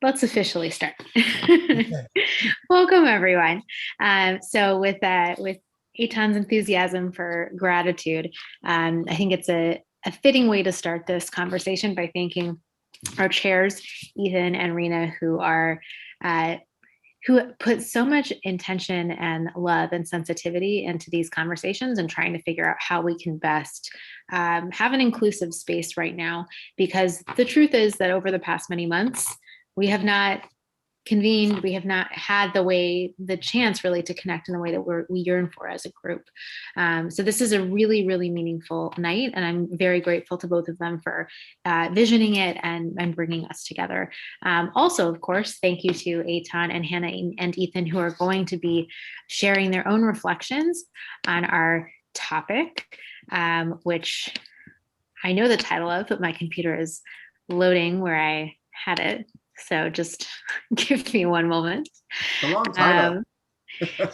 Let's officially start. Welcome, everyone. So with Eitan's enthusiasm for gratitude, I think it's a fitting way to start this conversation by thanking our chairs, Ethan and Rena, who put so much intention and love and sensitivity into these conversations and trying to figure out how we can best have an inclusive space right now. Because the truth is that over the past many months, we have not convened, we have not had the chance really to connect in the way that we yearn for as a group. So this is a really, really meaningful night, and I'm very grateful to both of them for visioning it and bringing us together. Also, of course, thank you to Eitan and Hannah and Ethan, who are going to be sharing their own reflections on our topic, which I know the title of, but my computer is loading where I had it. So just give me one moment. A long title.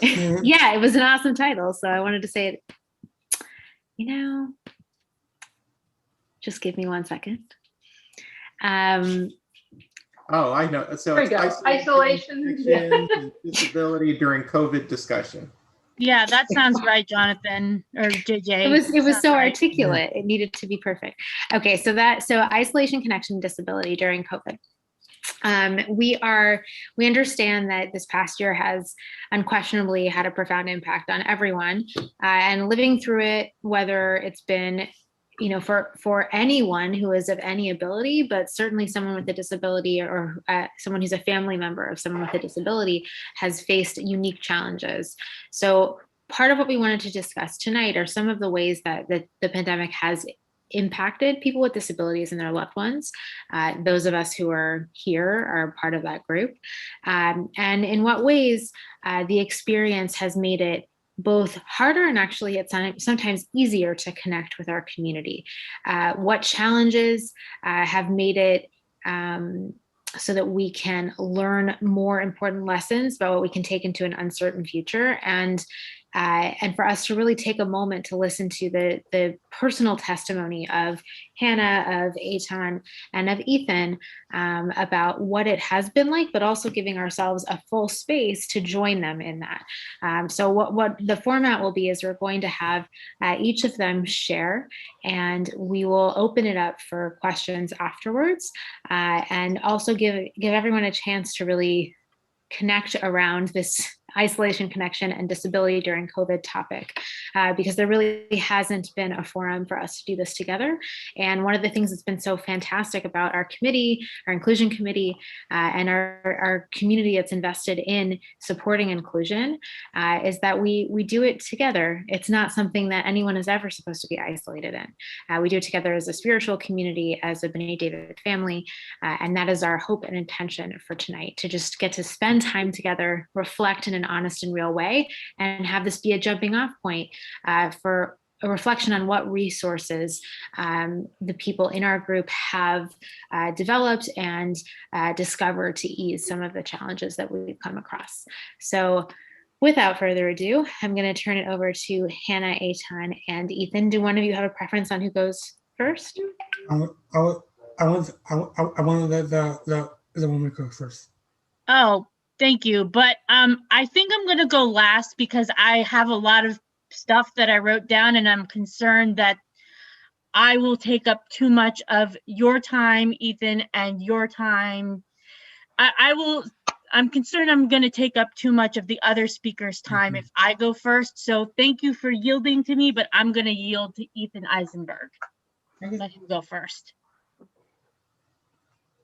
Yeah, it was an awesome title. So I wanted to say it, just give me 1 second. Oh, I know. So there we go. Isolation and disability during COVID discussion. Yeah, that sounds right, Jonathan or JJ. It was so articulate. It needed to be perfect. Okay, so isolation, connection, disability during COVID. We understand that this past year has unquestionably had a profound impact on everyone, and living through it, whether it's been, for anyone who is of any ability, but certainly someone with a disability or someone who's a family member of someone with a disability has faced unique challenges. So part of what we wanted to discuss tonight are some of the ways that the pandemic has impacted people with disabilities and their loved ones. Those of us who are here are part of that group. And in what ways the experience has made it both harder and actually it's sometimes easier to connect with our community. What challenges have made it so that we can learn more important lessons about what we can take into an uncertain future, and for us to really take a moment to listen to the personal testimony of Hannah, of Eitan, and of Ethan about what it has been like, but also giving ourselves a full space to join them in that. So what the format will be is we're going to have each of them share, and we will open it up for questions afterwards, and also give everyone a chance to really connect around this isolation, connection, and disability during COVID topic, because there really hasn't been a forum for us to do this together. And one of the things that's been so fantastic about our committee, our inclusion committee, and our community that's invested in supporting inclusion is that we do it together. It's not something that anyone is ever supposed to be isolated in. We do it together as a spiritual community, as a B'nai David family, and that is our hope and intention for tonight, to just get to spend time together, reflect in an honest and real way, and have this be a jumping off point for a reflection on what resources the people in our group have developed and discovered to ease some of the challenges that we've come across. So without further ado, I'm going to turn it over to Hannah, Eitan, and Ethan. Do one of you have a preference on who goes first? I want to let the woman go first. Oh, thank you. But I think I'm going to go last because I have a lot of stuff that I wrote down, and I'm concerned that I will take up too much of your time, Ethan, and your time. I'm concerned I'm going to take up too much of the other speakers' time if I go first. So thank you for yielding to me, but I'm going to yield to Ethan Eisenberg. Let him go first.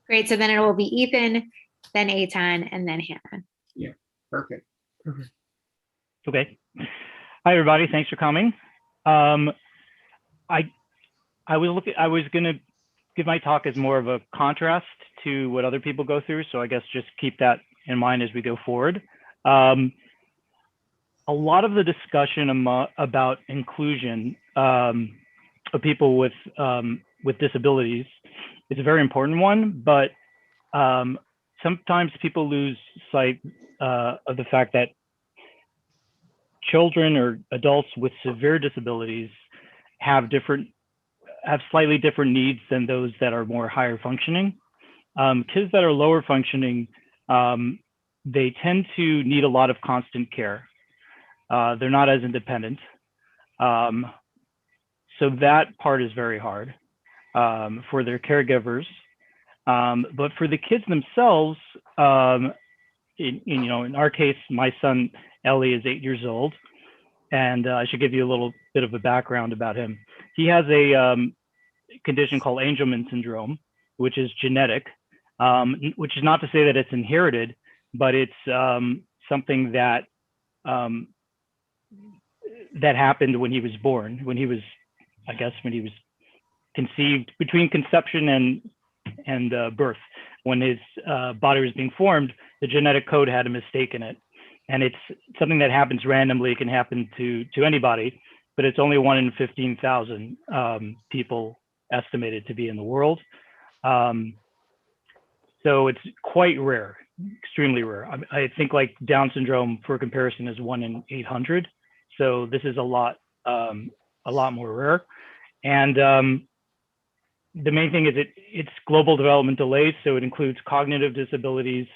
Great. So then it will be Ethan, then Eitan, and then Hannah. Yeah, perfect. Okay. Hi, everybody. Thanks for coming. I was going to give my talk as more of a contrast to what other people go through. So I guess just keep that in mind as we go forward. A lot of the discussion about inclusion of people with disabilities is a very important one, but sometimes people lose sight of the fact that children or adults with severe disabilities have slightly different needs than those that are more higher functioning. Kids that are lower functioning, they tend to need a lot of constant care. They're not as independent. So that part is very hard for their caregivers. But for the kids themselves, in our case, my son Ellie is 8 years old, and I should give you a little bit of a background about him. He has a condition called Angelman syndrome, which is genetic, which is not to say that it's inherited, but it's something that that happened when he was born, when he was conceived, between conception and birth. When his body was being formed, the genetic code had a mistake in it. And it's something that happens randomly. It can happen to anybody, but it's only 1 in 15,000 people estimated to be in the world. So it's quite rare, extremely rare. I think like Down syndrome, for comparison, is 1 in 800. So this is a lot more rare. And the main thing is it's global development delays. So it includes cognitive disabilities,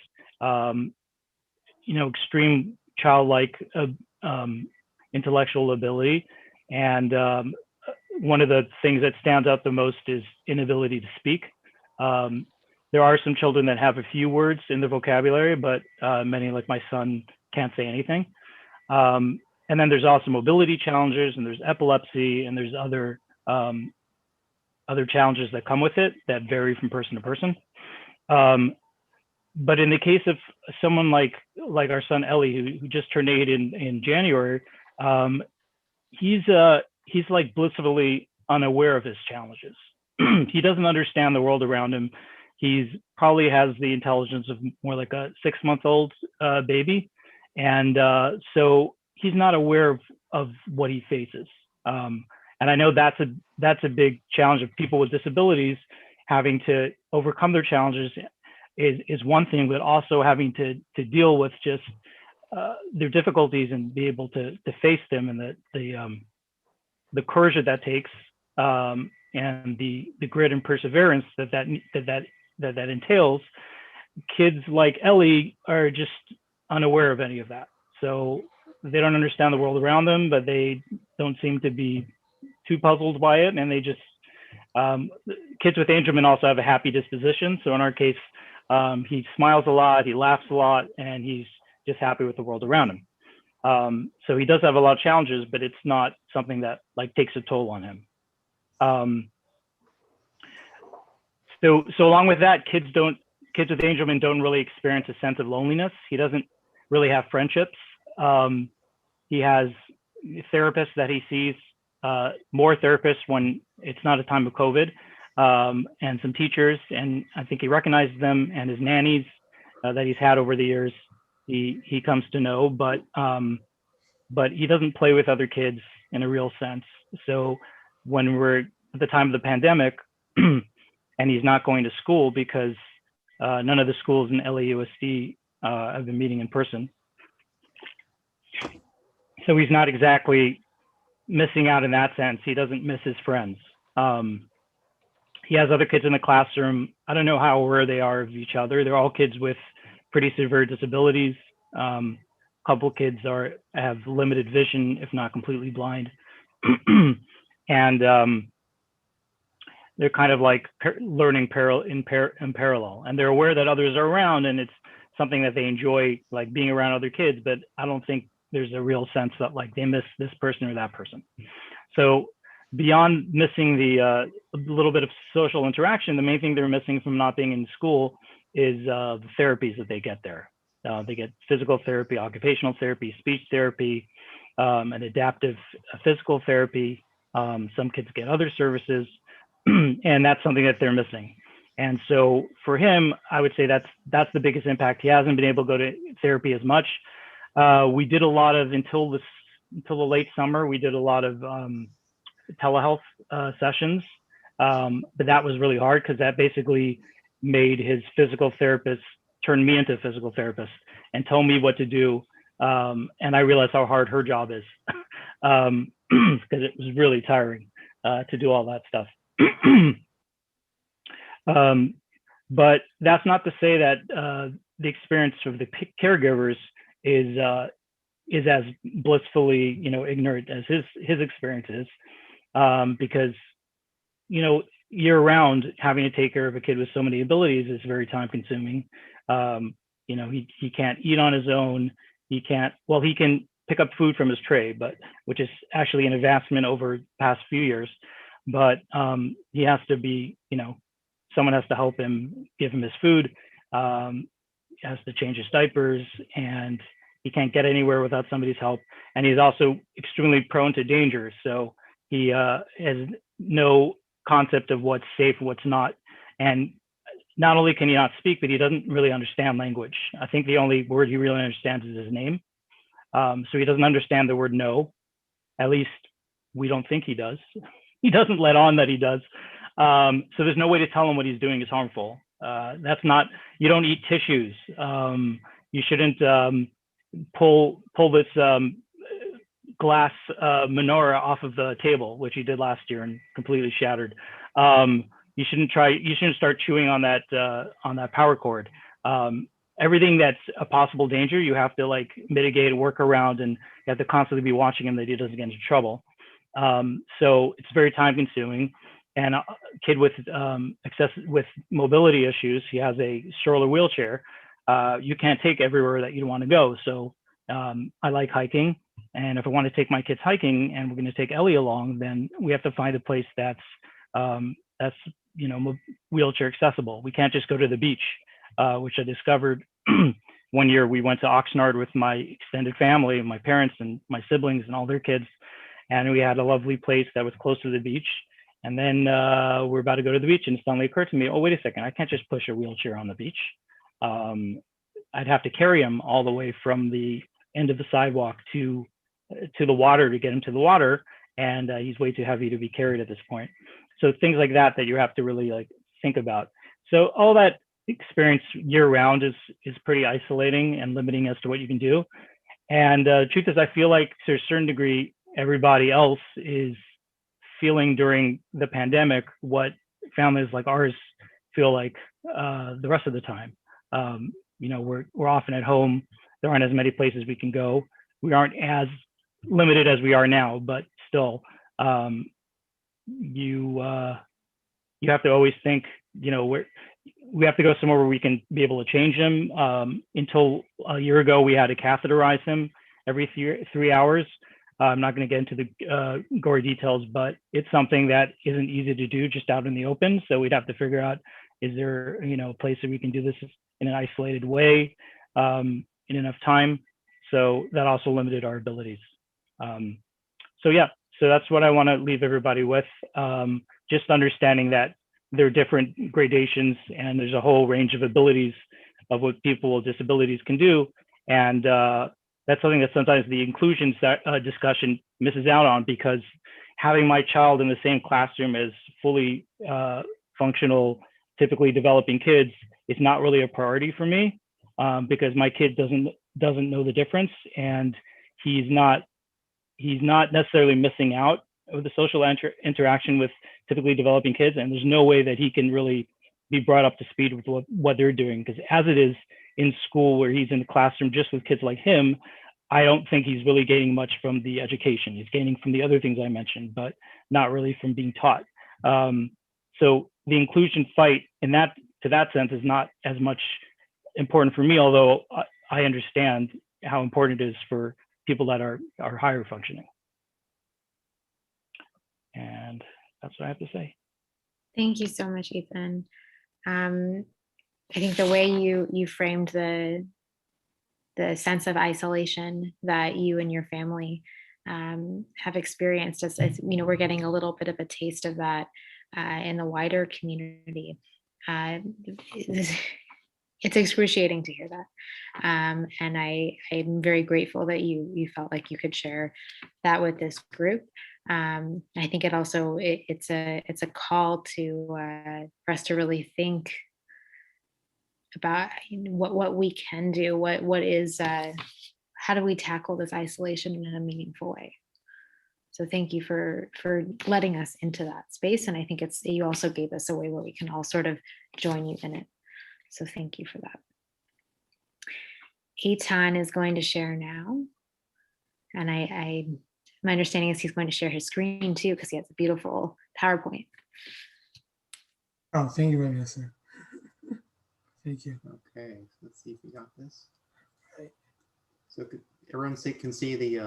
extreme childlike intellectual ability. And one of the things that stands out the most is inability to speak. There are some children that have a few words in their vocabulary, but many, like my son, can't say anything. And then there's also mobility challenges, and there's epilepsy, and there's other challenges that come with it that vary from person to person. But in the case of someone like our son Ellie, who just turned 8 in January, he's like blissfully unaware of his challenges. He doesn't understand the world around him. He's probably has the intelligence of more like a 6-month-old baby, and so he's not aware of what he faces. And I know that's a big challenge of people with disabilities. Having to overcome their challenges is one thing, but also having to deal with just their difficulties and be able to face them, and the courage that takes, and the grit and perseverance that entails. Kids like Ellie are just unaware of any of that, so they don't understand the world around them, but they don't seem to be too puzzled by it, and they just kids with Angelman also have a happy disposition. So in our case, he smiles a lot, he laughs a lot, and he's just happy with the world around him. So he does have a lot of challenges, but it's not something that like takes a toll on him. So along with that, kids with Angelman don't really experience a sense of loneliness. He doesn't really have friendships. He has therapists that he sees, more therapists when it's not a time of COVID, and some teachers, and I think he recognizes them, and his nannies that he's had over the years, he comes to know, but he doesn't play with other kids in a real sense. So when we're at the time of the pandemic, and he's not going to school because none of the schools in LAUSD have been meeting in person. So he's not exactly missing out in that sense. He doesn't miss his friends. He has other kids in the classroom. I don't know how aware they are of each other. They're all kids with pretty severe disabilities. A couple kids have limited vision, if not completely blind. And they're kind of like learning in parallel, and they're aware that others are around, and it's something that they enjoy, like being around other kids, but I don't think there's a real sense that like they miss this person or that person. So beyond missing the little bit of social interaction, the main thing they're missing from not being in school is the therapies that they get there. They get physical therapy, occupational therapy, speech therapy, and adaptive physical therapy. Some kids get other services, and that's something that they're missing. And so for him, I would say that's the biggest impact. He hasn't been able to go to therapy as much. We did a lot of, until the late summer, we did a lot of telehealth sessions, but that was really hard because that basically made his physical therapist turn me into a physical therapist and tell me what to do. And I realized how hard her job is, because it was really tiring to do all that stuff. But that's not to say that the experience of the caregivers is as blissfully, ignorant as his experience is, because, year round, having to take care of a kid with so many abilities is very time consuming. He can't eat on his own. He can pick up food from his tray, which is actually an advancement over the past few years. But he has to be, someone has to help him, give him his food, has to change his diapers, and he can't get anywhere without somebody's help. And he's also extremely prone to danger. So he has no concept of what's safe, what's not. And not only can he not speak, but he doesn't really understand language. I think the only word he really understands is his name. So he doesn't understand the word no. At least we don't think he does. He doesn't let on that he does. So there's no way to tell him what he's doing is harmful. You don't eat tissues. You shouldn't pull this glass menorah off of the table, which he did last year and completely shattered. You shouldn't start chewing on that power cord. Everything that's a possible danger, you have to mitigate, work around, and you have to constantly be watching him that he doesn't get into trouble. So it's very time consuming. And a kid with mobility issues, he has a stroller wheelchair. You can't take everywhere that you want to go. So I like hiking. And if I want to take my kids hiking and we're going to take Ellie along, then we have to find a place that's wheelchair accessible. We can't just go to the beach, which I discovered one year. We went to Oxnard with my extended family, my parents and my siblings and all their kids. And we had a lovely place that was close to the beach. And then we're about to go to the beach, and it suddenly occurred to me, oh, wait a second, I can't just push a wheelchair on the beach. I'd have to carry him all the way from the end of the sidewalk to the water to get him to the water. And he's way too heavy to be carried at this point. So things like that you have to really think about. So all that experience year round is pretty isolating and limiting as to what you can do. And the truth is, I feel like to a certain degree, everybody else is feeling during the pandemic what families like ours feel like the rest of the time. We're often at home. There aren't as many places we can go. We aren't as limited as we are now, but still, you have to always think, we have to go somewhere where we can be able to change him. Until a year ago, we had to catheterize him every 3 hours. I'm not going to get into the gory details, but it's something that isn't easy to do just out in the open. So we'd have to figure out, is there, a place that we can do this in an isolated way, in enough time? So that also limited our abilities. So that's what I want to leave everybody with. Just understanding that there are different gradations and there's a whole range of abilities of what people with disabilities can do. And that's something that sometimes the inclusion discussion misses out on, because having my child in the same classroom as fully functional, typically developing kids is not really a priority for me, because my kid doesn't know the difference, and he's not necessarily missing out of the social interaction with typically developing kids, and there's no way that he can really be brought up to speed with what they're doing, because as it is in school where he's in the classroom just with kids like him, I don't think he's really gaining much from the education. He's gaining from the other things I mentioned, but not really from being taught. So the inclusion fight to that sense is not as much important for me, although I understand how important it is for people that are higher functioning. And that's what I have to say. Thank you so much, Ethan. I think the way you framed the sense of isolation that you and your family have experienced, as we're getting a little bit of a taste of that in the wider community. It's excruciating to hear that, and I'm very grateful that you felt like you could share that with this group. I think it also it's a call for us to really think about what we can do, what is how do we tackle this isolation in a meaningful way. So thank you for letting us into that space, and I think you also gave us a way where we can all sort of join you in it. So thank you for that. Eitan is going to share now. And my understanding is he's going to share his screen too, because he has a beautiful PowerPoint. Oh, thank you very much, sir. Thank you. Okay, so let's see if we got this. Right. So everyone can see the,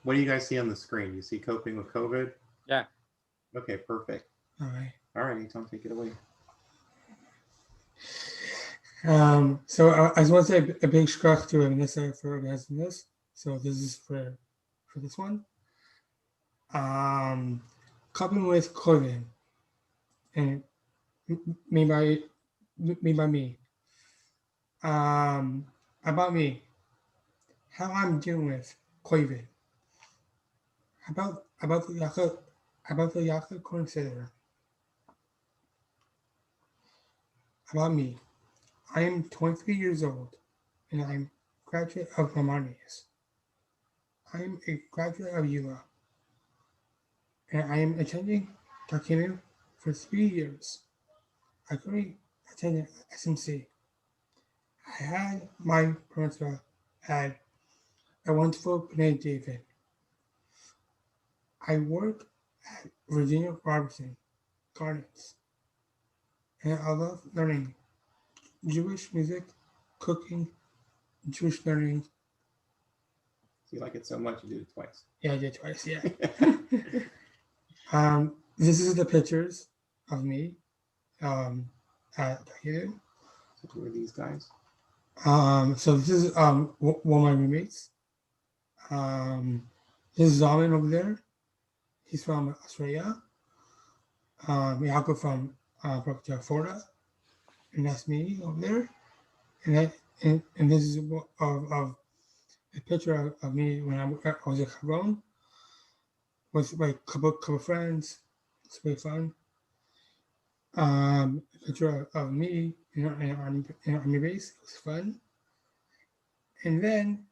what do you guys see on the screen? You see coping with COVID? Yeah. Okay, perfect. All right. All right, Tom, take it away. So I just want to say a big shout to Vanessa for organizing this. So this is for this one. Coping with COVID, and me by me. About me, how I'm dealing with COVID. About the Yaka consider. About me, I am 23 years old, and I'm graduate of Maimonides. I am a graduate of ULA, and I am attending Takinu for 3 years. I currently attended SMC. I had my principal had a wonderful Benedict David. I work at Virginia Robertson Gardens, and I love learning Jewish music, cooking, Jewish learning. You like it so much, you did it twice. Yeah, I did twice. Yeah. This is the pictures of me at Takinu. So who are these guys? So this is one of my roommates. This is Zaman over there. He's from Australia. Yako from Florida, and that's me over there. And this is of a picture of me when I was a Cabron with my couple friends. It's really fun. A picture of me in army base. It was fun. And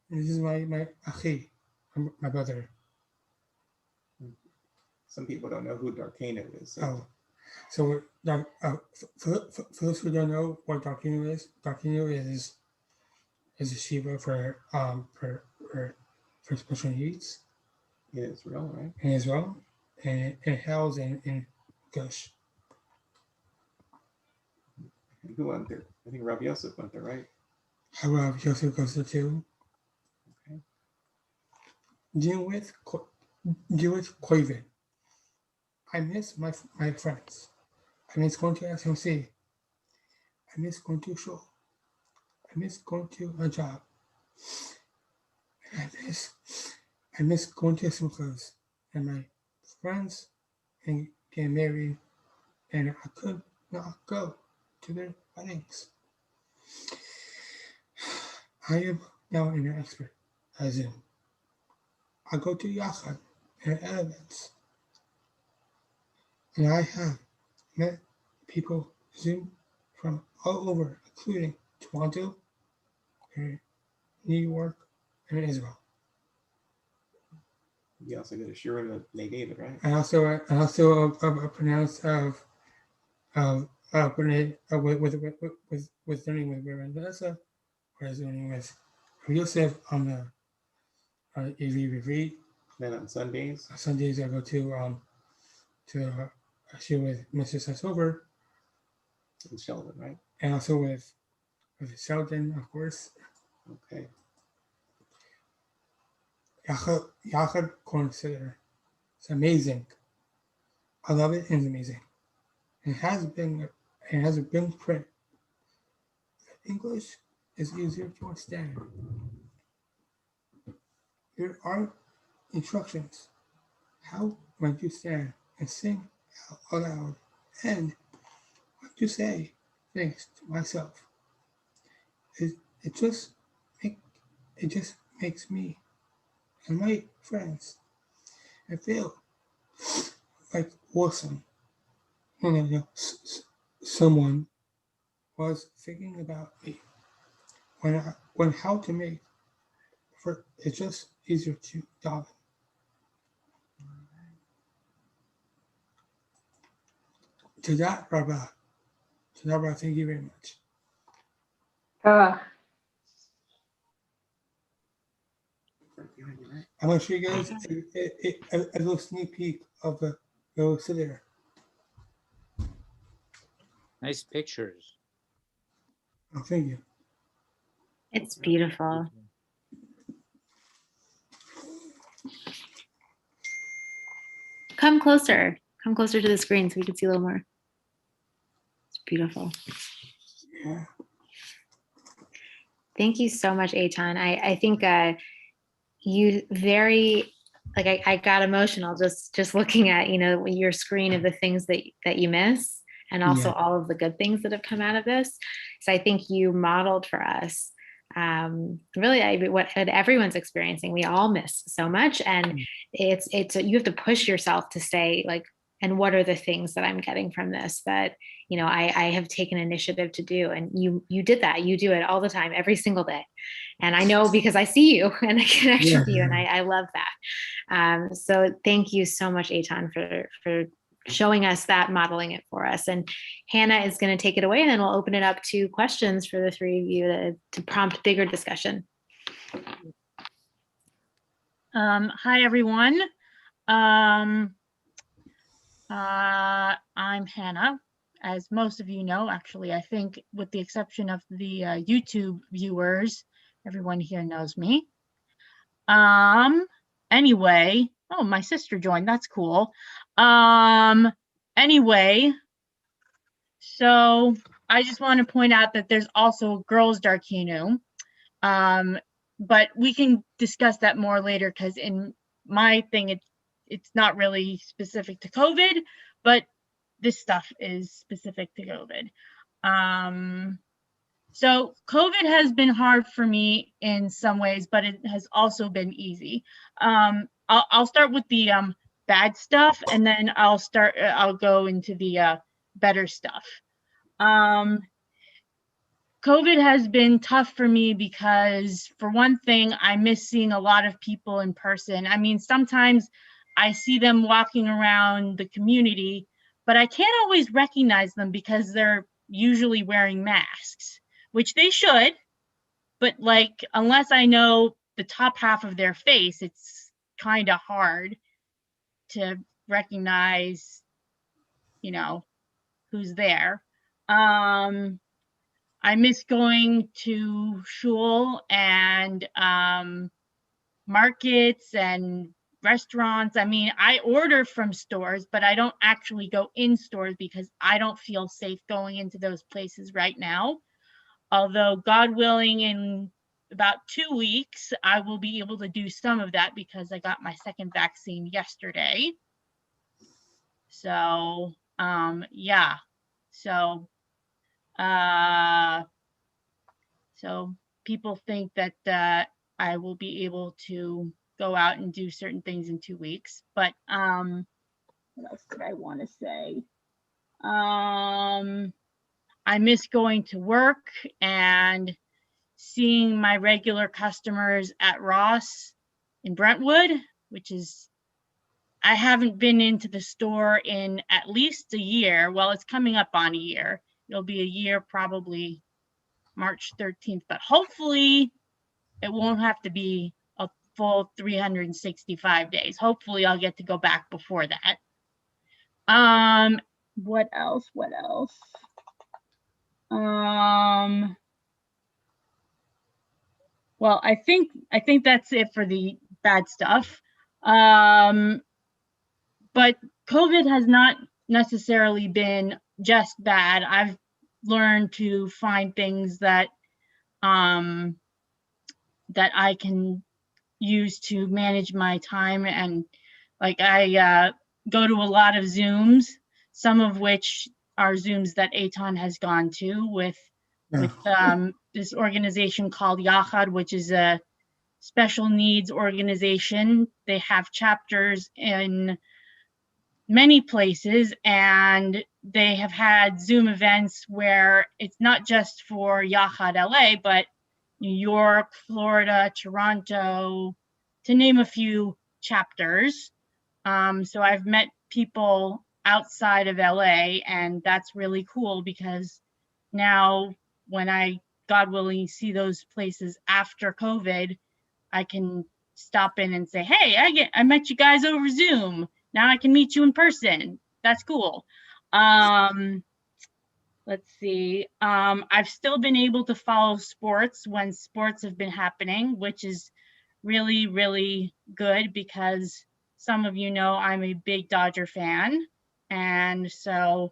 this is my achi, my brother. Some people don't know who Darkano is. So. So for those who don't know what Darkino is a shiva for special needs. In Israel, right? In Israel, and it housed in Gush. And who went there? I think Rabbi Yosef went there, right? Rabbi Yosef goes there too. Okay. Deal with COVID. I miss my friends. I miss going to SMC. I miss going to show. I miss going to a job. And I miss going to simchas and my friends and getting married, and I could not go to their weddings. I am now an expert, as in I go to Yachad and events, and I have met people Zoom from all over, including Toronto, New York, and Israel. You also go to Shira to Nate David, right? I also pronounced with learning with Reverend Vanessa, or learning with Yosef on the EV retreat. Then on Sundays. On Sundays I go to share with Mr. Sassover. And Sheldon, right? And also with Sheldon, of course. Okay. Yachad consider. It's amazing. I love it. It's amazing. It has a big print. English is easier to understand. There are instructions. How when you stand and sing out loud, and what to say things to myself. It just makes me and my friends I feel like awesome when someone was thinking about me when how to make for it's just easier to daven. To that, Rabbi, thank you very much. Uh, I'm gonna show you guys a little sneak peek of the little there. Nice pictures. Oh, thank you. It's beautiful. Come closer. Come closer to the screen so we can see a little more. It's beautiful. Yeah. Thank you so much, Eitan. I think you very, like I got emotional just looking at, you know, your screen of the things that you miss and also Yeah. all of the good things that have come out of this. So I think you modeled for us really what everyone's experiencing. We all miss so much, and it's you have to push yourself to say like, and what are the things that I'm getting from this that, you know, I have taken initiative to do. And you did that. You do it all the time, every single day. And I know because I see you and I connect with you, and I love that. So thank you so much, Eitan, for showing us that, modeling it for us. And Hannah is going to take it away, and then we'll open it up to questions for the three of you to prompt bigger discussion. Hi, everyone. I'm Hannah. As most of you know, actually, I think with the exception of the YouTube viewers, everyone here knows me. Anyway, oh, my sister joined. That's cool. Anyway, so I just want to point out that there's also Girls Darkinu. But we can discuss that more later, because in my thing, it's not really specific to COVID, but this stuff is specific to COVID. So COVID has been hard for me in some ways, but it has also been easy. I'll start with the bad stuff, and then I'll go into the better stuff. COVID has been tough for me because, for one thing, I miss seeing a lot of people in person. I mean, sometimes I see them walking around the community, but I can't always recognize them because they're usually wearing masks, which they should, but like, unless I know the top half of their face, it's kind of hard to recognize, you know, who's there. I miss going to shul and markets and restaurants. I mean, I order from stores, but I don't actually go in stores because I don't feel safe going into those places right now. Although, God willing, in about 2 weeks, I will be able to do some of that because I got my second vaccine yesterday. So, yeah. So, so people think that I will be able to go out and do certain things in 2 weeks. But what else did I want to say? I miss going to work and seeing my regular customers at Ross in Brentwood, which is, I haven't been into the store in at least a year. Well, it's coming up on a year. It'll be a year probably March 13th, but hopefully it won't have to be a full 365 days. Hopefully I'll get to go back before that. What else? Well, I think that's it for the bad stuff. But COVID has not necessarily been just bad. I've learned to find things that that I can use to manage my time, and like I go to a lot of Zooms, some of which are Zooms that Eitan has gone to with this organization called Yachad, which is a special needs organization. They have chapters in many places, and they have had Zoom events where it's not just for Yachad LA, but New York, Florida, Toronto, to name a few chapters. So I've met people outside of LA, and that's really cool because now when I God willing, see those places after COVID, I can stop in and say, hey, I met you guys over Zoom. Now I can meet you in person. That's cool. Let's see. I've still been able to follow sports when sports have been happening, which is really, really good because some of you know I'm a big Dodger fan. And so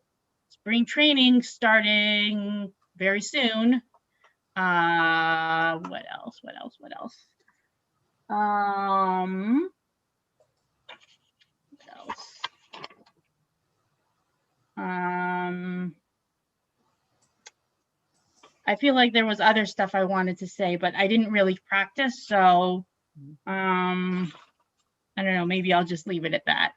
spring training starting very soon. What else? What else? What else? What else? I feel like there was other stuff I wanted to say, but I didn't really practice. So, I don't know, maybe I'll just leave it at that.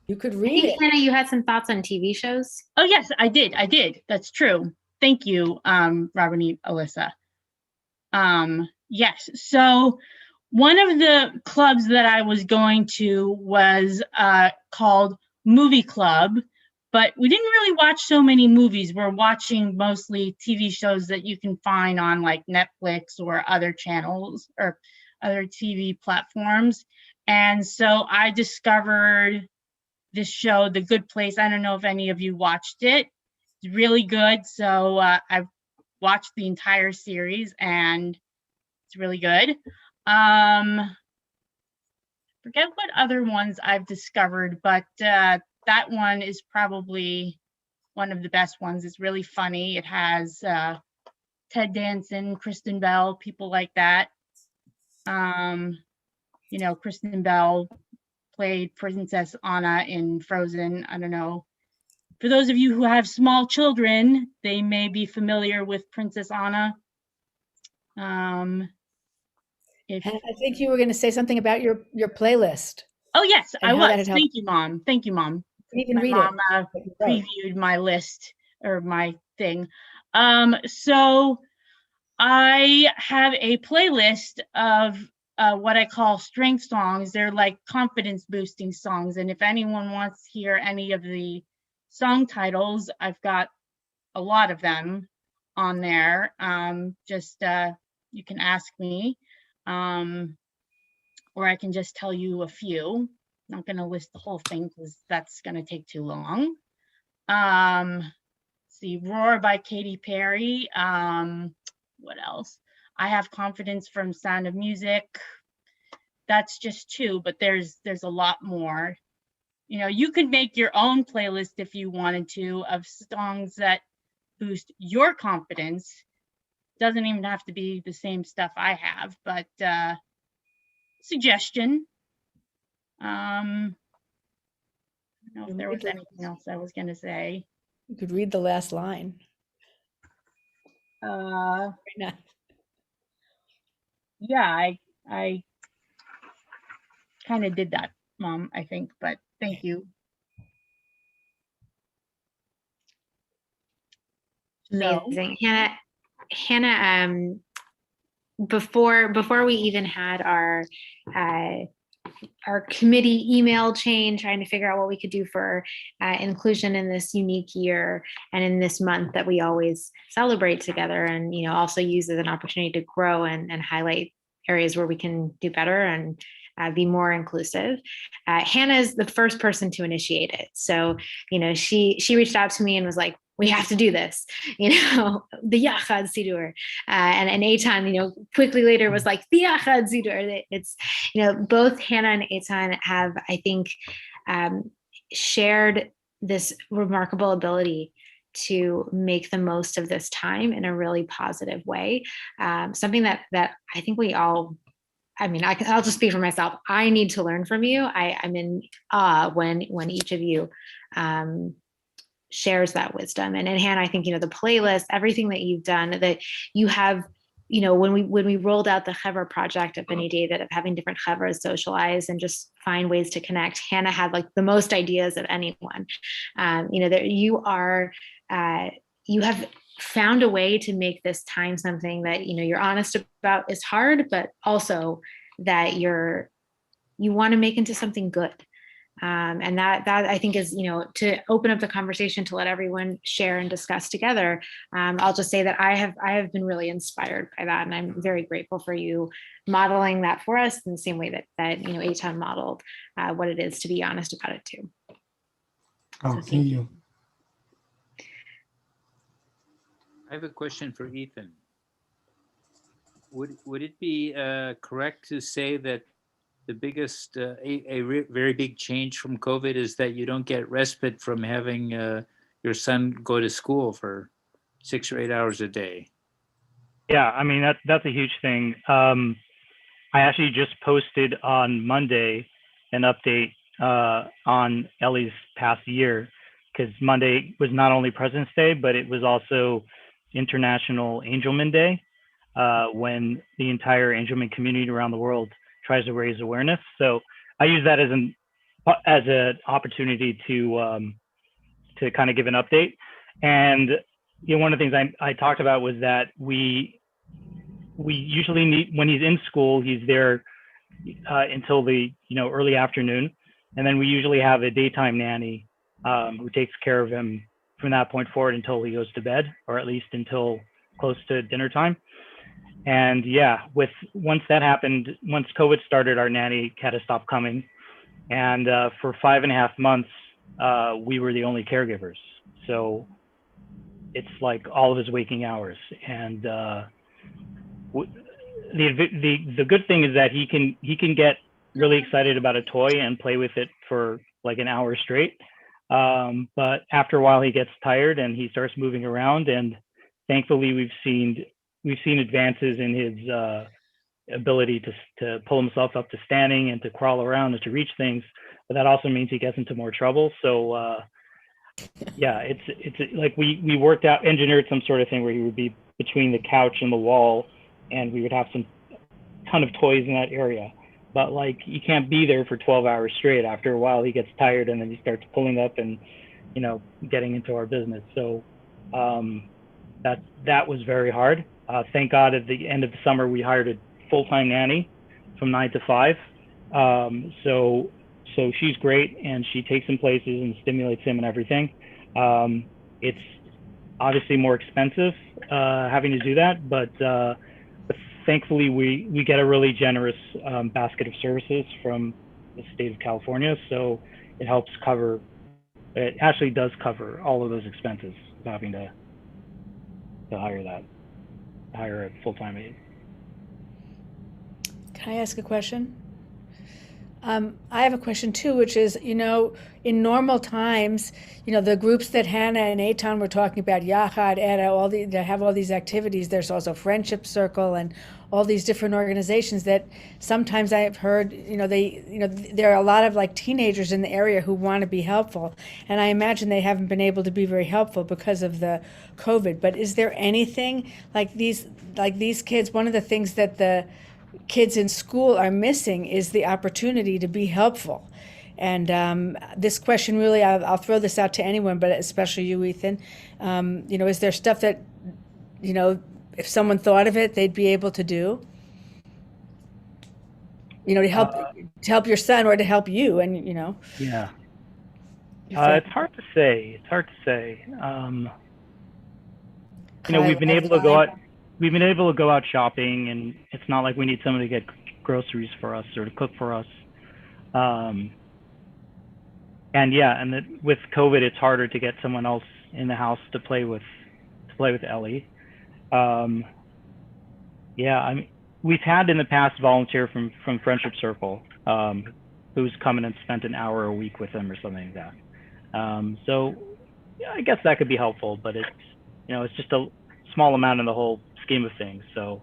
You could I read think, it. Hannah, you had some thoughts on TV shows. Oh, yes, I did. I did. That's true. Thank you, Robert and Alyssa. Yes, so one of the clubs that I was going to was called Movie Club, but we didn't really watch so many movies. We're watching mostly TV shows that you can find on like Netflix or other channels or other TV platforms. And so I discovered this show, The Good Place. I don't know if any of you watched it. It's really good. So I've watched the entire series and it's really good. Forget what other ones I've discovered, but that one is probably one of the best ones. It's really funny. It has Ted Danson, Kristen Bell, people like that. You know, Kristen Bell played Princess Anna in Frozen. I don't know. For those of you who have small children, they may be familiar with Princess Anna. If And I think you were going to say something about your playlist. Oh, yes, And I how that was. had helped. Thank you, Mom. Thank you, Mom. You can My read mom it. But you wrote. previewed my list or my thing. So I have a playlist of what I call strength songs. They're like confidence boosting songs. And if anyone wants to hear any of the song titles, I've got a lot of them on there. You can ask me. Or I can just tell you a few. I'm not going to list the whole thing because that's going to take too long. See, Roar by Katy Perry. What else? I Have Confidence from Sound of Music. That's just two, but there's a lot more. You know, you could make your own playlist if you wanted to of songs that boost your confidence. Doesn't even have to be the same stuff I have, but suggestion. I don't know if there was anything else I was going to say. You could read the last line. Yeah, Right I kind of did that, Mom, I think, but thank you. So, Amazing. Hannah, before we even had our committee email chain, trying to figure out what we could do for inclusion in this unique year and in this month that we always celebrate together, and also use as an opportunity to grow and highlight areas where we can do better and be more inclusive. Hannah is the first person to initiate it. So, she reached out to me and was like, we have to do this, the Yachad Sidur. And Eitan, quickly later was like, the Yachad Sidur. It's, both Hannah and Eitan have, I think, shared this remarkable ability to make the most of this time in a really positive way. Something that I think we all, I'll just speak for myself. I need to learn from you. I'm in awe when each of you shares that wisdom. And Hannah, I think, the playlist, everything that you've done, that you have, when we rolled out the Chevra project at B'nai David of having different Chevras socialize and just find ways to connect, Hannah had like the most ideas of anyone. That you have found a way to make this time something that, you're honest about is hard, but also that you want to make into something good. And that I think is, to open up the conversation, to let everyone share and discuss together. I'll just say that I have been really inspired by that, and I'm very grateful for you modeling that for us in the same way that Aton modeled what it is to be honest about it too. Oh, So thank you. I have a question for Ethan. Would it be correct to say that the biggest, very big change from COVID is that you don't get respite from having your son go to school for 6 or 8 hours a day? Yeah, I mean, that's a huge thing. I actually just posted on Monday an update on Ellie's past year, because Monday was not only President's Day, but it was also International Angelman Day, when the entire Angelman community around the world tries to raise awareness. So I use that as an opportunity to kind of give an update. And one of the things I talked about was that we usually need, when he's in school, he's there until the early afternoon, and then we usually have a daytime nanny who takes care of him from that point forward until he goes to bed, or at least until close to dinner time. And yeah, once that happened, once COVID started, our nanny had to stop coming, and for 5.5 months we were the only caregivers. So it's like all of his waking hours. And the good thing is that he can get really excited about a toy and play with it for like an hour straight. But after a while, he gets tired and he starts moving around. And thankfully, we've seen advances in his ability to pull himself up to standing and to crawl around and to reach things. But that also means he gets into more trouble. So yeah, it's like we engineered some sort of thing where he would be between the couch and the wall, and we would have some ton of toys in that area. But like, you can't be there for 12 hours straight. After a while, he gets tired, and then he starts pulling up and getting into our business. So that was very hard. Thank God, at the end of the summer, we hired a full-time nanny from 9 to 5. So she's great, and she takes him places and stimulates him and everything. It's obviously more expensive having to do that, but thankfully we get a really generous basket of services from the state of California, so it actually does cover all of those expenses of having to hire a full-time aide. Can I ask a question? I have a question too, which is, in normal times, the groups that Hannah and Eitan were talking about, Yachad, Eda, they have all these activities. There's also Friendship Circle and all these different organizations that sometimes I've heard, there are a lot of like teenagers in the area who want to be helpful. And I imagine they haven't been able to be very helpful because of the COVID. But is there anything like these kids? One of the things that the kids in school are missing is the opportunity to be helpful. And this question really, I'll throw this out to anyone, but especially you, Ethan. Is there stuff that, if someone thought of it, they'd be able to do? To help your son or to help you, and Yeah. It's hard to say. We've been able to go out. We've been able to go out shopping, and it's not like we need someone to get groceries for us or to cook for us. With COVID, it's harder to get someone else in the house to play with Ellie. We've had in the past volunteer from Friendship Circle, who's come in and spent an hour a week with them or something like that. So I guess that could be helpful, but it's just a small amount in the whole scheme of things. So,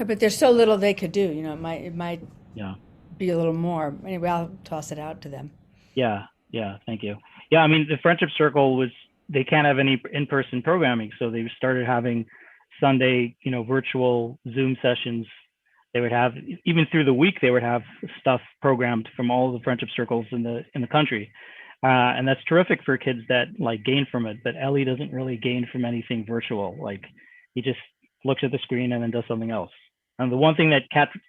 but there's so little they could do. It might be a little more. Anyway, I'll toss it out to them. Yeah. Thank you. Yeah, I mean, the Friendship Circle they can't have any in-person programming, so they started having Sunday, virtual Zoom sessions. They would have, even through the week, they would have stuff programmed from all the Friendship Circles in the country. And that's terrific for kids that like gain from it, but Ellie doesn't really gain from anything virtual. Like, he just looks at the screen and then does something else. And the one thing that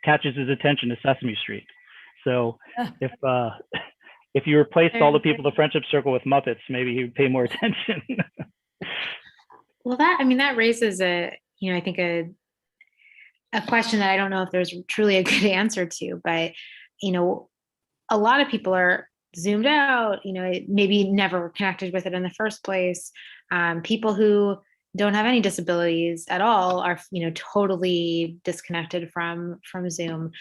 catches his attention is Sesame Street. So if if you replaced all the people in the friendship circle with Muppets, maybe he would pay more attention. Well, that raises I think a question that I don't know if there's truly a good answer to, but, a lot of people are zoomed out, maybe never connected with it in the first place. People who don't have any disabilities at all are, totally disconnected from Zoom.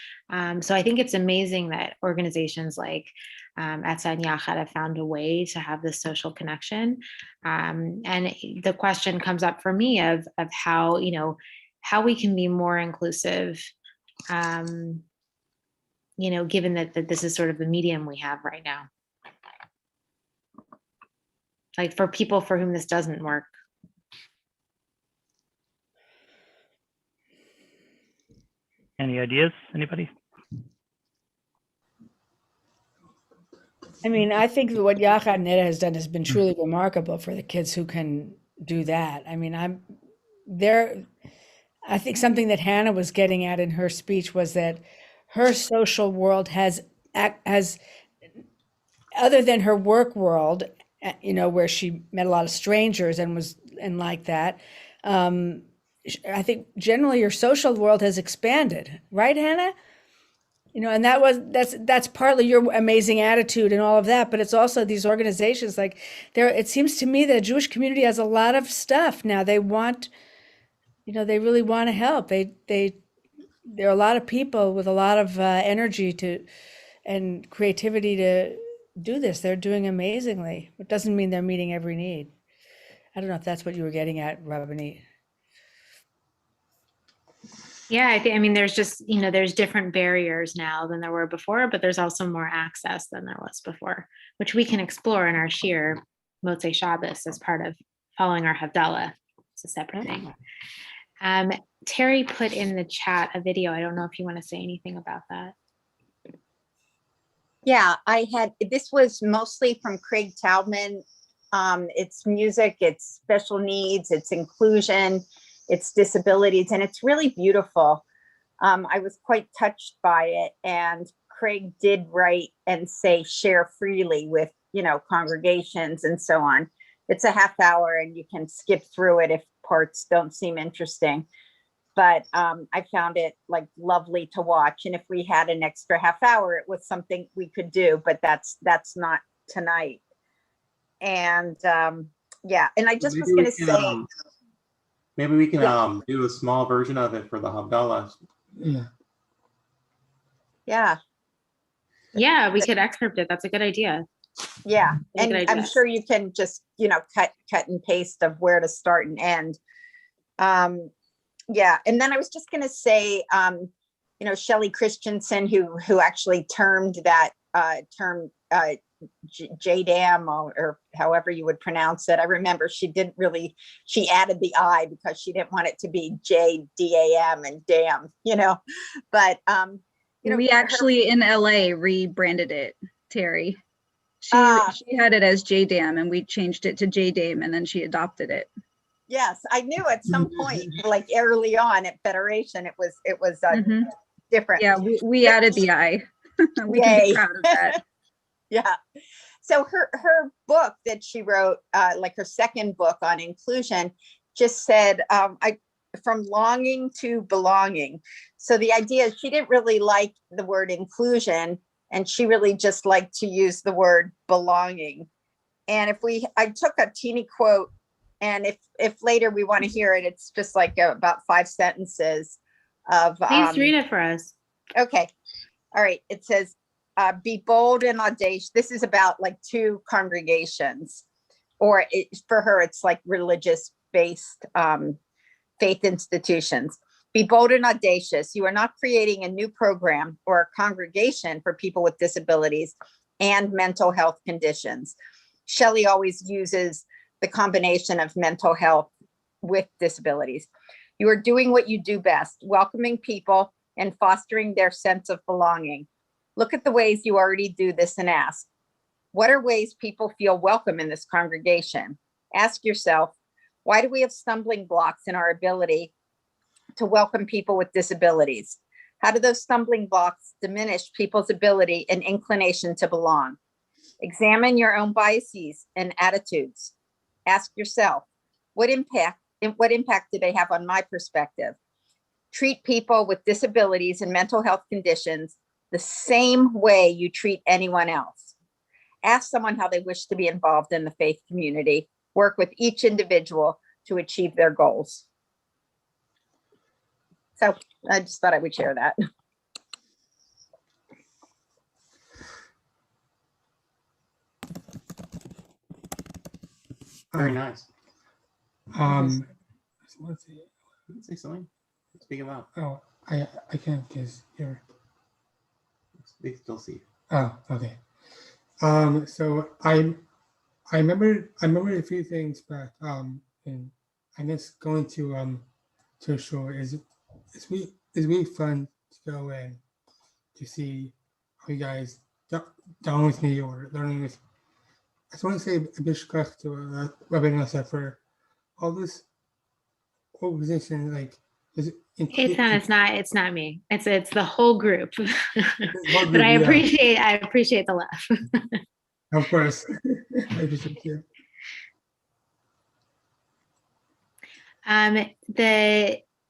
So I think it's amazing that organizations like Etsa and Yachad have found a way to have this social connection. And the question comes up for me of how, how we can be more inclusive, given that this is sort of the medium we have right now. Like for people for whom this doesn't work. Any ideas? Anybody? I mean, I think what Yachad Neda has done has been truly remarkable for the kids who can do that. I mean, I think something that Hannah was getting at in her speech was that her social world has, other than her work world, where she met a lot of strangers and like that. I think generally your social world has expanded, right, Hannah? And that's partly your amazing attitude and all of that, but it's also these organizations like it seems to me the Jewish community has a lot of stuff now. They want, they really want to help. There are a lot of people with a lot of energy and creativity to do this. They're doing amazingly. It doesn't mean they're meeting every need. I don't know if that's what you were getting at, Rabbanit. Yeah, there's just, there's different barriers now than there were before, but there's also more access than there was before, which we can explore in our Shir Motzei Shabbos as part of following our Havdalah. It's a separate thing. Terry put in the chat a video. I don't know if you want to say anything about that. Yeah, this was mostly from Craig Taubman. It's music, it's special needs, it's inclusion, it's disabilities, and it's really beautiful. I was quite touched by it, and Craig did write and say share freely with, congregations and so on. It's a half hour and you can skip through it if parts don't seem interesting. But I found it lovely to watch. And if we had an extra half hour, it was something we could do, but that's not tonight. And yeah, and I just was going to say, maybe we can do a small version of it for the Havdalah. Yeah, we could excerpt it. That's a good idea. Yeah, and I'm sure you can just cut and paste of where to start and end. Yeah, and then I was just going to say, Shelley Christensen, who actually termed that term JDAM or however you would pronounce it. I remember she added the I because she didn't want it to be JDAM and damn, but we actually in LA rebranded it, Terry. She had it as JDAM and we changed it to JDAM and then she adopted it. Yes, I knew at some point, early on at Federation, it was different. Yeah, we added the I. We can be proud of that. Yeah. So her book that she wrote, her second book on inclusion, just said, from longing to belonging. So the idea is she didn't really like the word inclusion, and she really just liked to use the word belonging. And I took a teeny quote, and if later we want to hear it, it's just about 5 sentences of. Please read it for us. Okay. All right. It says, be bold and audacious. This is about 2 congregations, or for her, it's religious-based faith institutions. Be bold and audacious. You are not creating a new program or a congregation for people with disabilities and mental health conditions. Shelley always uses the combination of mental health with disabilities. You are doing what you do best, welcoming people and fostering their sense of belonging. Look at the ways you already do this and ask, what are ways people feel welcome in this congregation? Ask yourself, why do we have stumbling blocks in our ability to welcome people with disabilities? How do those stumbling blocks diminish people's ability and inclination to belong? Examine your own biases and attitudes. Ask yourself, what impact do they have on my perspective? Treat people with disabilities and mental health conditions the same way you treat anyone else. Ask someone how they wish to be involved in the faith community. Work with each individual to achieve their goals. So I just thought I would share that. Very nice. Let's see. Say something. Speak about. Oh, I can't because you're. They still see you. Oh, okay. So I remember a few things back. And I guess going to a show is really fun to go and to see how you guys down with me or learning with. I just want to say a big shout to webinar for all this organization It's not me. It's the whole group. group, But I yeah. appreciate the laugh. Of course. I appreciate you.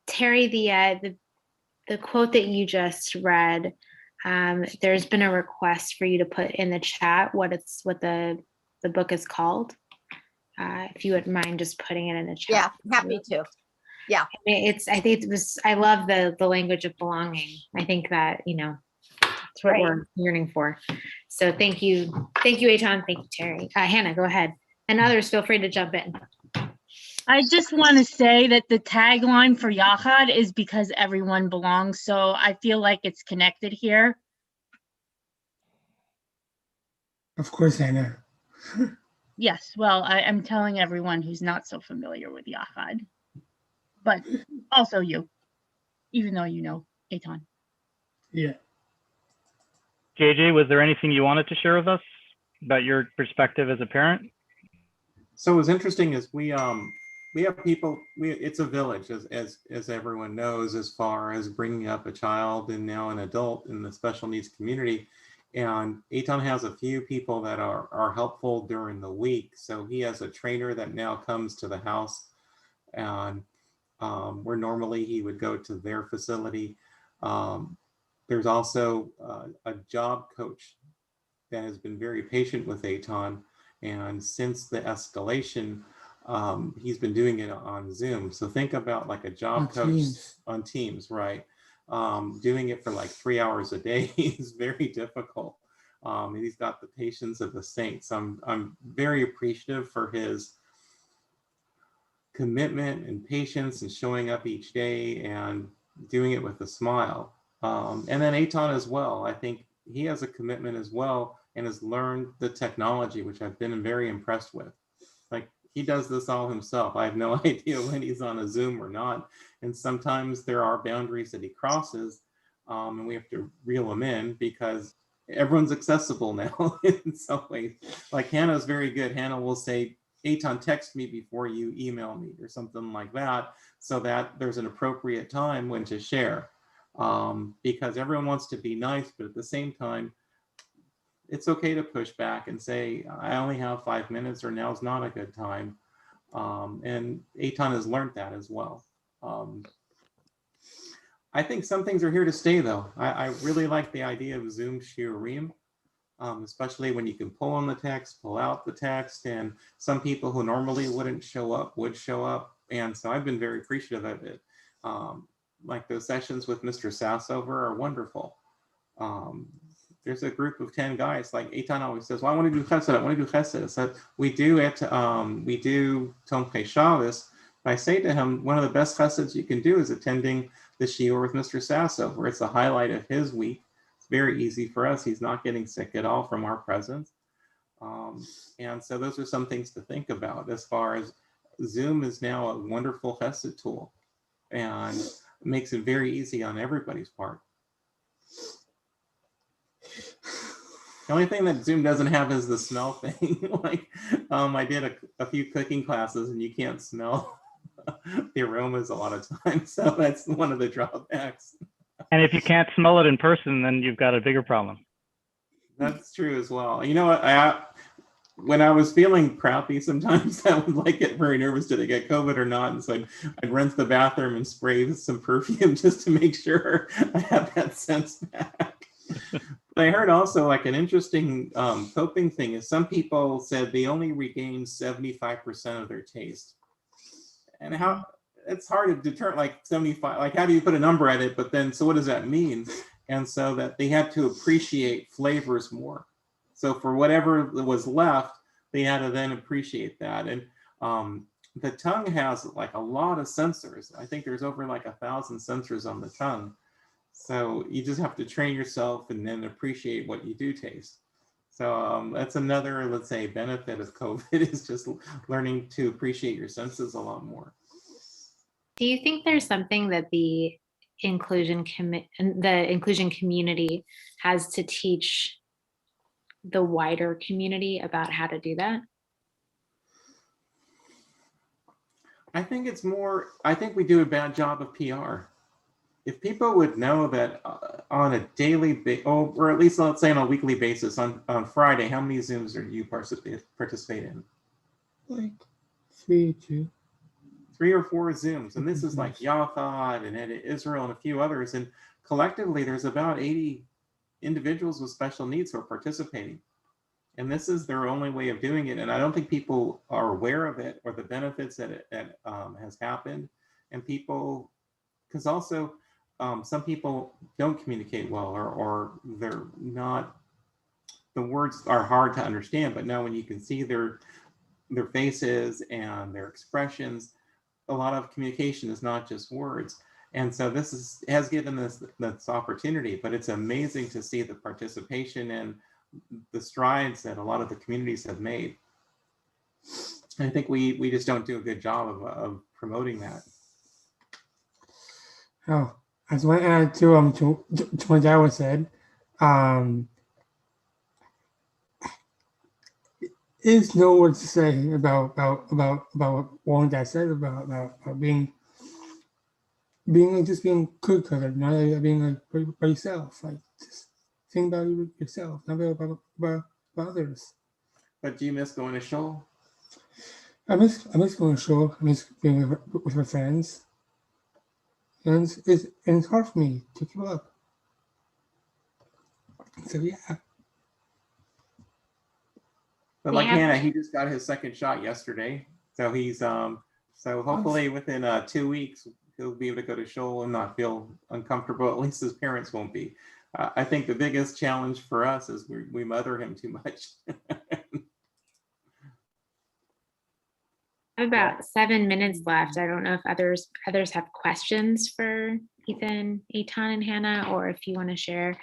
Terry, the quote that you just read, there's been a request for you to put in the chat what the book is called. If you wouldn't mind just putting it in the chat. Yeah, happy to. Yeah. I love the language of belonging. I think that, it's what we're yearning for. So thank you. Thank you, Eitan. Thank you, Terry. Hannah, go ahead. And others, feel free to jump in. I just want to say that the tagline for Yachad is because everyone belongs. So I feel like it's connected here. Of course, Hannah. Yes, well, I'm telling everyone who's not so familiar with Yachad, but also you, even though you know Eitan. Yeah. JJ, was there anything you wanted to share with us about your perspective as a parent? So what's interesting is we have people. It's a village, as everyone knows, as far as bringing up a child and now an adult in the special needs community. And Eitan has a few people that are helpful during the week. So he has a trainer that now comes to the house, and where normally he would go to their facility. There's also a job coach that has been very patient with Eitan. And since the escalation, he's been doing it on Zoom. So think about like a job coach on Teams, right? Doing it for like 3 hours a day is very difficult. And he's got the patience of the saints. I'm very appreciative for his commitment and patience and showing up each day and doing it with a smile. And then Eitan as well. I think he has a commitment as well and has learned the technology, which I've been very impressed with. Like, he does this all himself. I have no idea when he's on a Zoom or not. And sometimes there are boundaries that he crosses, and we have to reel him in because everyone's accessible now in some ways. Like Hannah's very good. Hannah will say, Eitan, text me before you email me or something like that, so that there's an appropriate time when to share. Because everyone wants to be nice, but at the same time, it's okay to push back and say, I only have 5 minutes, or now's not a good time. And Eitan has learned that as well. I think some things are here to stay, though. I really like the idea of Zoom Shiurim, especially when you can pull on the text, pull out the text, and some people who normally wouldn't show up would show up. And so I've been very appreciative of it. Like those sessions with Mr. Sassover are wonderful. There's a group of 10 guys, like Eitan always says, well, I want to do chesed, I want to do chesed. So we do Tomchei Shabbos. I say to him, one of the best cheseds you can do is attending the shiur with Mr. Sassover. It's a highlight of his week. It's very easy for us. He's not getting sick at all from our presence. And so those are some things to think about as far as Zoom is now a wonderful chesed tool and makes it very easy on everybody's part. The only thing that Zoom doesn't have is the smell thing. Like, I did a few cooking classes and you can't smell the aromas a lot of times. So that's one of the drawbacks. And if you can't smell it in person, then you've got a bigger problem. That's true as well. You know what? When I was feeling crappy, sometimes I would like get very nervous. Did I get COVID or not? And so I'd rinse the bathroom and spray some perfume just to make sure I had that sense back. But I heard also like an interesting coping thing is some people said they only regained 75% of their taste. And how it's hard to determine like 75, like how do you put a number at it? But then, so what does that mean? And so that they had to appreciate flavors more. So for whatever was left, they had to then appreciate that. And the tongue has like a lot of sensors. I think there's over like 1,000 sensors on the tongue. So you just have to train yourself and then appreciate what you do taste. So that's another, let's say, benefit of COVID is just learning to appreciate your senses a lot more. Do you think there's something that the inclusion community has to teach the wider community about how to do that? I think it's more, I think we do a bad job of PR. If people would know that on a daily basis, or at least let's say on a weekly basis, on Friday, how many Zooms do you participate in? Like 3 or 4 Zooms. And this is like Yachad and Israel and a few others. And collectively, there's about 80 individuals with special needs who are participating. And this is their only way of doing it. And I don't think people are aware of it or the benefits that it has happened. And people, because also some people don't communicate well or they're not, the words are hard to understand. But now when you can see their faces and their expressions, a lot of communication is not just words. And so this has given us this opportunity, but it's amazing to see the participation and the strides that a lot of the communities have made. I think we just don't do a good job of promoting that. Oh, I just want to add to what Dawa said. There's no words to say about what Wong Dad said about being cookie cutter, not like being like by yourself. Like just think about yourself, not about others. But do you miss going to shul? I miss going to shul. I miss being with my friends. And it's hard for me to keep up. So yeah. But like Hannah, he just got his second shot yesterday. So he's so hopefully within 2 weeks he'll be able to go to shul and not feel uncomfortable. At least his parents won't be. I think the biggest challenge for us is we mother him too much. I have about 7 minutes left. I don't know if others have questions for Ethan, Eitan, and Hannah, or if you want to share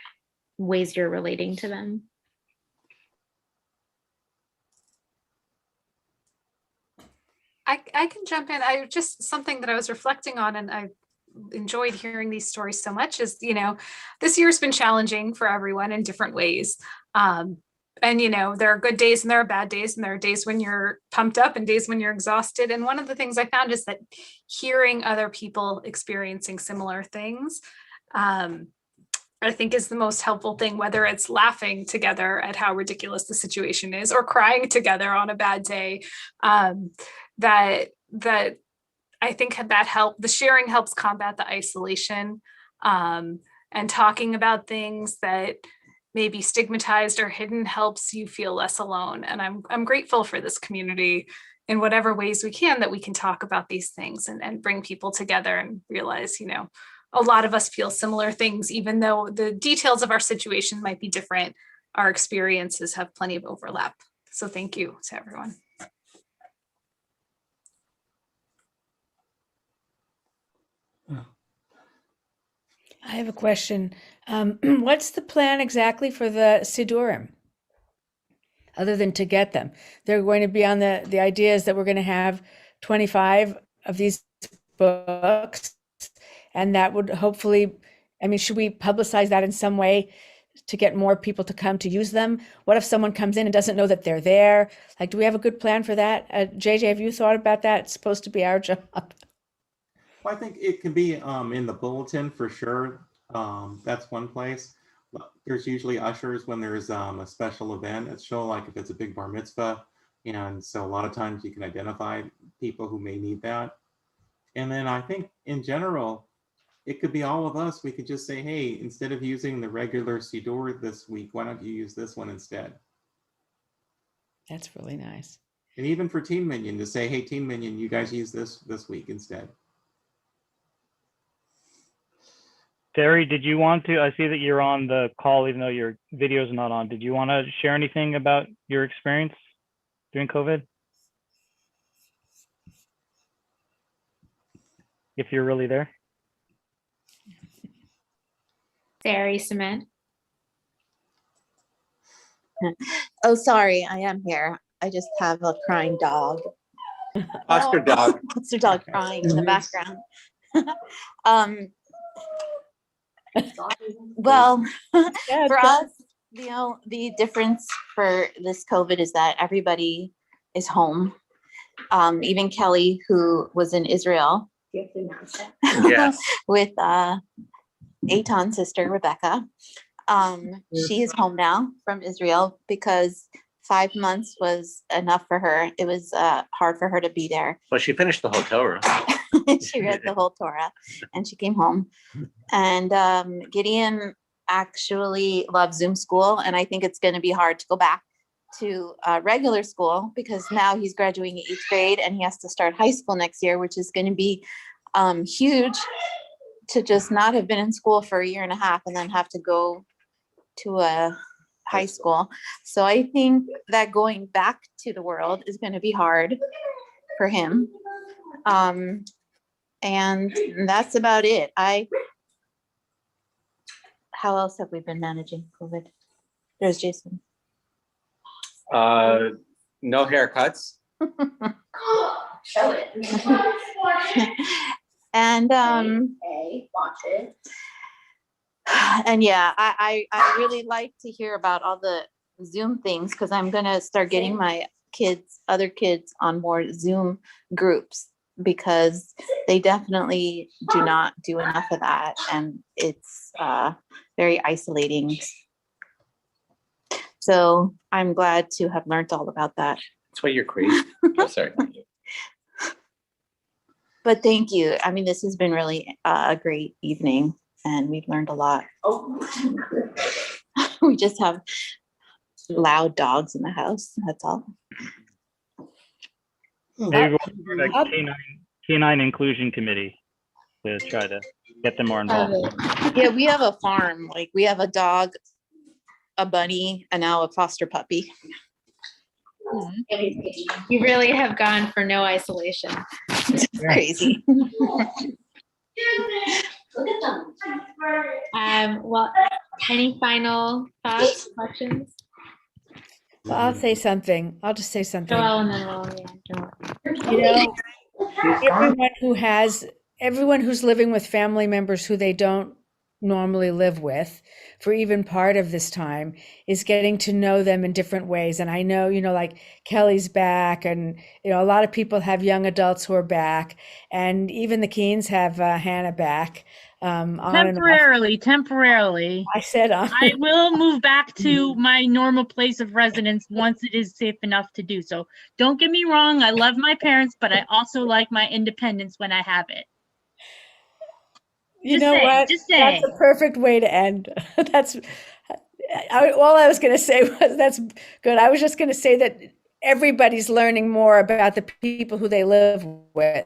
ways you're relating to them. I can jump in. I just something that I was reflecting on, and I enjoyed hearing these stories so much is, this year's been challenging for everyone in different ways. And, there are good days and there are bad days, and there are days when you're pumped up and days when you're exhausted. And one of the things I found is that hearing other people experiencing similar things, I think is the most helpful thing, whether it's laughing together at how ridiculous the situation is or crying together on a bad day, that I think that the sharing helps combat the isolation, and talking about things that may be stigmatized or hidden helps you feel less alone. And I'm grateful for this community in whatever ways we can, that we can talk about these things and bring people together and realize, a lot of us feel similar things, even though the details of our situation might be different. Our experiences have plenty of overlap. So thank you to everyone. I have a question. What's the plan exactly for the Sidurim? Other than to get them, they're going to be on the idea is that we're going to have 25 of these books, and that would hopefully, should we publicize that in some way to get more people to come to use them? What if someone comes in and doesn't know that they're there? Like, do we have a good plan for that? JJ, have you thought about that? It's supposed to be our job. Well, I think it can be in the bulletin for sure. That's one place. there's usually ushers when there's a special event. It's show like if it's a big bar mitzvah, and so a lot of times you can identify people who may need that. And then I think in general, it could be all of us. We could just say, hey, instead of using the regular Siddur this week, why don't you use this one instead? That's really nice. And even for Teen Minion to say, hey, Teen Minion, you guys use this week instead. Terry, did you want to, I see that you're on the call, even though your video is not on. Did you want to share anything about your experience during COVID? If you're really there. Terry Cement. Oh, sorry, I am here. I just have a crying dog. Foster dog. Foster dog crying in the background. Well, for us, the difference for this COVID is that everybody is home. Even Kelly, who was in Israel Yes. with Eitan's sister, Rebecca. She is home now from Israel because 5 months was enough for her. It was hard for her to be there. Well, she finished the whole Torah. She read the whole Torah and she came home. And Gideon actually loves Zoom school. And I think it's going to be hard to go back to regular school because now he's graduating 8th grade and he has to start high school next year, which is going to be huge to just not have been in school for a year and a half and then have to go to a high school. So I think that going back to the world is going to be hard for him. And that's about it. How else have we been managing COVID? There's Jason. No haircuts. Show it. And watch it. And yeah, I really like to hear about all the Zoom things because I'm gonna start getting my other kids on more Zoom groups because they definitely do not do enough of that, and it's very isolating. So I'm glad to have learned all about that. That's why you're crazy. Oh, sorry. But thank you. I mean, this has been really a great evening and we've learned a lot. We just have loud dogs in the house. That's all. Maybe we'll start a canine inclusion committee to try to get them more involved. Yeah, we have a farm. Like we have a dog, a bunny, and now a foster puppy. You really have gone for no isolation. It's crazy. Well, any final thoughts, questions? Well, I'll say something. I'll just say something. Joel and then we'll, You know, everyone who's living with family members who they don't normally live with for even part of this time is getting to know them in different ways. And I know, you know, like Kelly's back and, you know, a lot of people have young adults who are back and even the Keens have Hannah back. Temporarily. I said I will move back to my normal place of residence once it is safe enough to do so. Don't get me wrong. I love my parents, but I also like my independence when I have it. You know what? That's a perfect way to end. All I was going to say was that's good. I was just going to say that everybody's learning more about the people who they live with,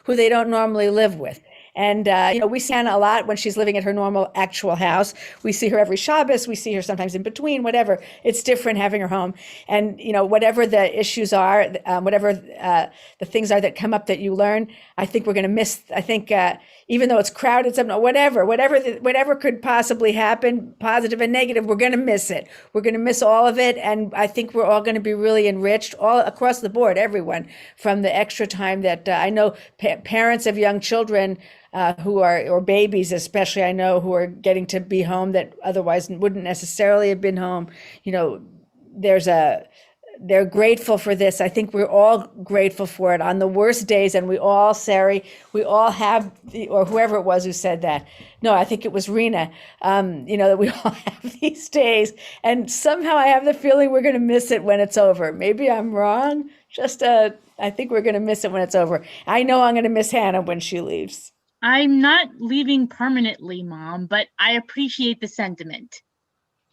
who they don't normally live with. And, you know, we see Hannah a lot when she's living at her normal actual house. We see her every Shabbos. We see her sometimes in between, whatever. It's different having her home. And, you know, whatever the issues are, whatever the things are that come up that you learn, I think we're going to miss. I think even though it's crowded, whatever could possibly happen, positive and negative, we're going to miss it. We're going to miss all of it. And I think we're all going to be really enriched all across the board, everyone, from the extra time that I know parents of young children who are, or babies especially, I know, who are getting to be home that otherwise wouldn't necessarily have been home. You know, there's they're grateful for this. I think we're all grateful for it on the worst days. And we all, Sari, we all have, or whoever it was who said that. No, I think it was Rena, that we all have these days. And somehow I have the feeling we're going to miss it when it's over. Maybe I'm wrong. I think we're going to miss it when it's over. I know I'm going to miss Hannah when she leaves. I'm not leaving permanently, Mom, but I appreciate the sentiment.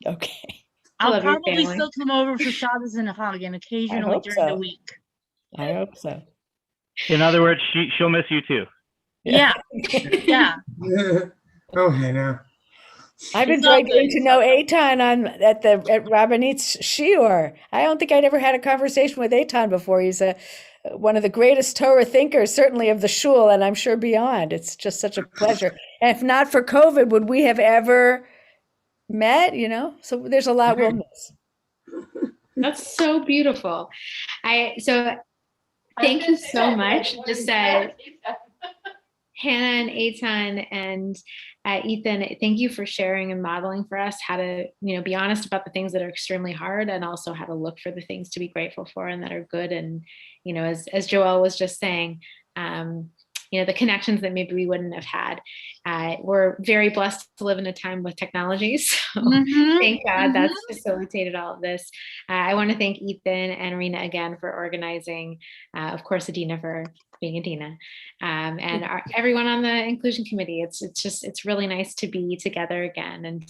Okay. I'll probably still come over for Shabbos and Chag and occasionally during the week. I hope so. In other words, she'll miss you too. Yeah. Yeah. Oh, Hannah. I've enjoyed getting to know Eitan at Rabbanit's shiur. I don't think I'd ever had a conversation with Eitan before. He's one of the greatest Torah thinkers, certainly of the shul, and I'm sure beyond. It's just such a pleasure. And if not for COVID, would we have ever met? So there's a lot we'll miss. That's so beautiful. So thank you so much. Just Hannah and Eitan and Ethan, thank you for sharing and modeling for us how to, be honest about the things that are extremely hard, and also how to look for the things to be grateful for and that are good. And, as Joelle was just saying, the connections that maybe we wouldn't have had. We're very blessed to live in a time with technology. So thank God that's facilitated all of this. I want to thank Ethan and Rena again for organizing, of course, Adina for being Adina, and everyone on the inclusion committee. It's really nice to be together again and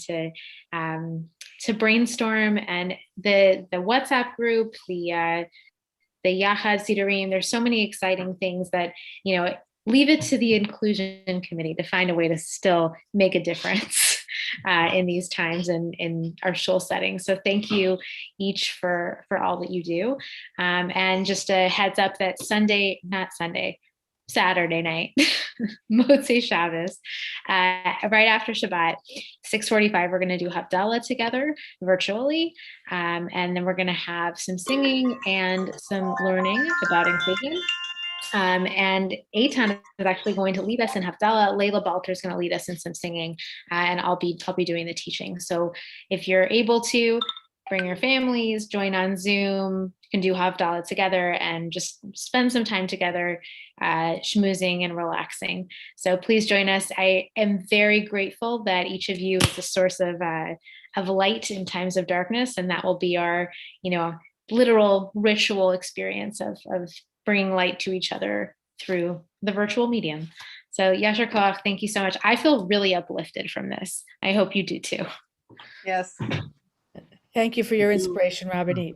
to brainstorm. And the WhatsApp group, the Yachad Sidurim, there's so many exciting things that, leave it to the inclusion committee to find a way to still make a difference in these times and in our shul setting. So thank you each for all that you do. And just a heads up that Saturday night, Motzei Shabbos, right after Shabbat, 6:45, we're going to do Havdalah together virtually. And then we're going to have some singing and some learning about inclusion. And Eitan is actually going to lead us in Havdalah. Layla Balter is going to lead us in some singing, and I'll be doing the teaching. So if you're able to, bring your families, join on Zoom, you can do Havdalah together and just spend some time together, schmoozing and relaxing. So please join us. I am very grateful that each of you is a source of light in times of darkness, and that will be our, literal ritual experience of bringing light to each other through the virtual medium. So Yasher Koach, thank you so much. I feel really uplifted from this. I hope you do too. Yes. Thank you for your inspiration, Rabbanit.